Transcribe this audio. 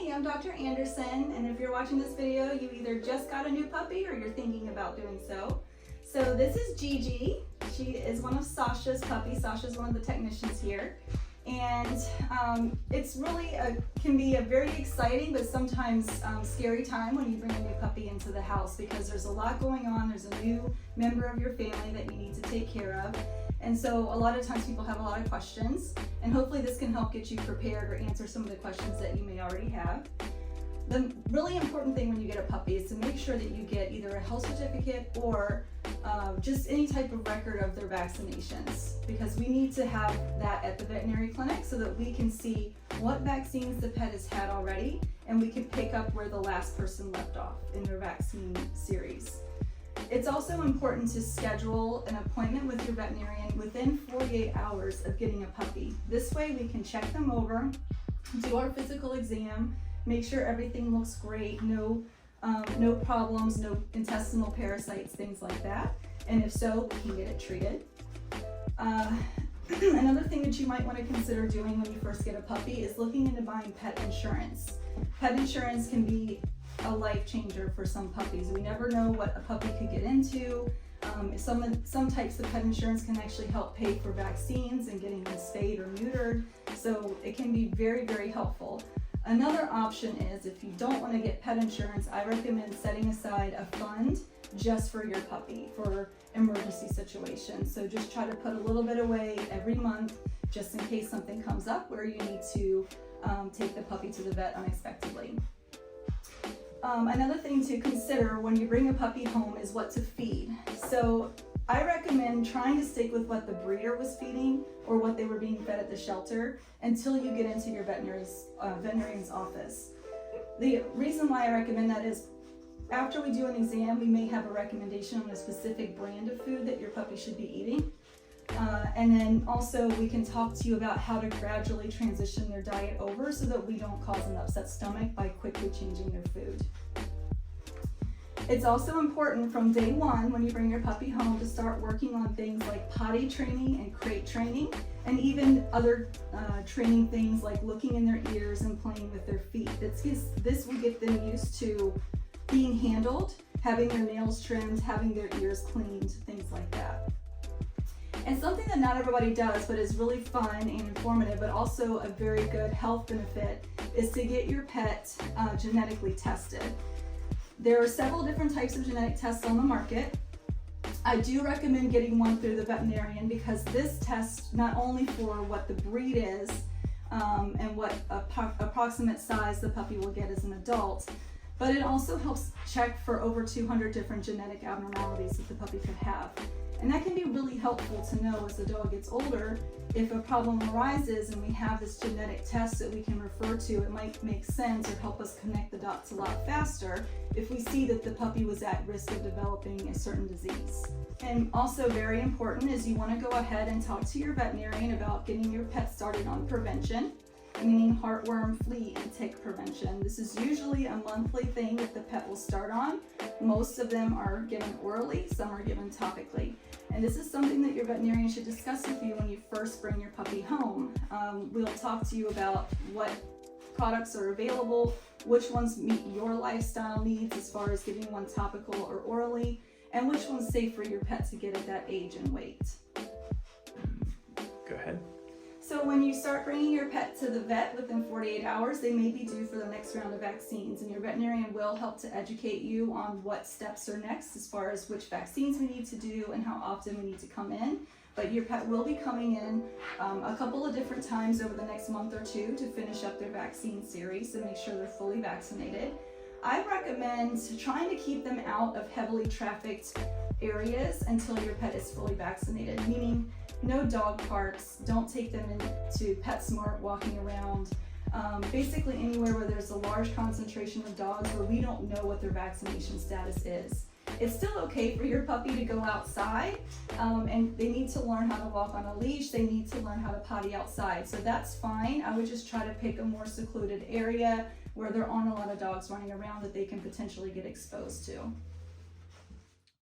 Hi, I'm Dr. Anderson, and if you're watching this video, you either just got a new puppy or you're thinking about doing so. So this is Gigi. She is one of Sasha's puppies. Sasha's one of the technicians here. And it's really can be a very exciting but sometimes scary time when you bring a new puppy into the house, because there's a lot going on. There's a new member of your family that you need to take care of. And so a lot of times people have a lot of questions, and hopefully this can help get you prepared or answer some of the questions that you may already have. The really important thing when you get a puppy is to make sure that you get either a health certificate or just any type of record of their vaccinations, because we need to have that at the veterinary clinic so that we can see what vaccines the pet has had already, and we can pick up where the last person left off in their vaccine series. It's also important to schedule an appointment with your veterinarian within 48 hours of getting a puppy. This way we can check them over, do our physical exam, make sure everything looks great, no problems, no intestinal parasites, things like that. And if so, we can get it treated. Another thing that you might want to consider doing when you first get a puppy is looking into buying pet insurance. Pet insurance can be a life changer for some puppies. We never know what a puppy could get into. Some types of pet insurance can actually help pay for vaccines and getting them spayed or neutered. So it can be very, very helpful. Another option is, if you don't want to get pet insurance, I recommend setting aside a fund just for your puppy for emergency situations. So just try to put a little bit away every month just in case something comes up where you need to take the puppy to the vet unexpectedly. Another thing to consider when you bring a puppy home is what to feed. So I recommend trying to stick with what the breeder was feeding or what they were being fed at the shelter until you get into your veterinarian's office. The reason why I recommend that is after we do an exam, we may have a recommendation on a specific brand of food that your puppy should be eating. And then also we can talk to you about how to gradually transition their diet over so that we don't cause an upset stomach by quickly changing their food. It's also important from day one when you bring your puppy home to start working on things like potty training and crate training, and even other training things like looking in their ears and playing with their feet. This will get them used to being handled, having their nails trimmed, having their ears cleaned, things like that. And something that not everybody does, but is really fun and informative, but also a very good health benefit, is to get your pet genetically tested. There are several different types of genetic tests on the market. I do recommend getting one through the veterinarian, because this test not only for what the breed is and what approximate size the puppy will get as an adult, but it also helps check for over 200 different genetic abnormalities that the puppy could have. And that can be really helpful to know as the dog gets older. If a problem arises and we have this genetic test that we can refer to, it might make sense or help us connect the dots a lot faster if we see that the puppy was at risk of developing a certain disease. And also very important is you want to go ahead and talk to your veterinarian about getting your pet started on prevention, meaning heartworm, flea, and tick prevention. This is usually a monthly thing that the pet will start on. Most of them are given orally, some are given topically. And this is something that your veterinarian should discuss with you when you first bring your puppy home. We'll talk to you about what products are available, which ones meet your lifestyle needs as far as giving one topical or orally, and which one's safe for your pet to get at that age and weight. Go ahead. So when you start bringing your pet to the vet within 48 hours, they may be due for the next round of vaccines, and your veterinarian will help to educate you on what steps are next as far as which vaccines we need to do and how often we need to come in. But your pet will be coming in a couple of different times over the next month or two to finish up their vaccine series and make sure they're fully vaccinated. I recommend trying to keep them out of heavily trafficked areas until your pet is fully vaccinated, meaning no dog parks, don't take them into PetSmart walking around, basically anywhere where there's a large concentration of dogs where we don't know what their vaccination status is. It's still okay for your puppy to go outside, and they need to learn how to walk on a leash, they need to learn how to potty outside, so that's fine. I would just try to pick a more secluded area where there aren't a lot of dogs running around that they can potentially get exposed to.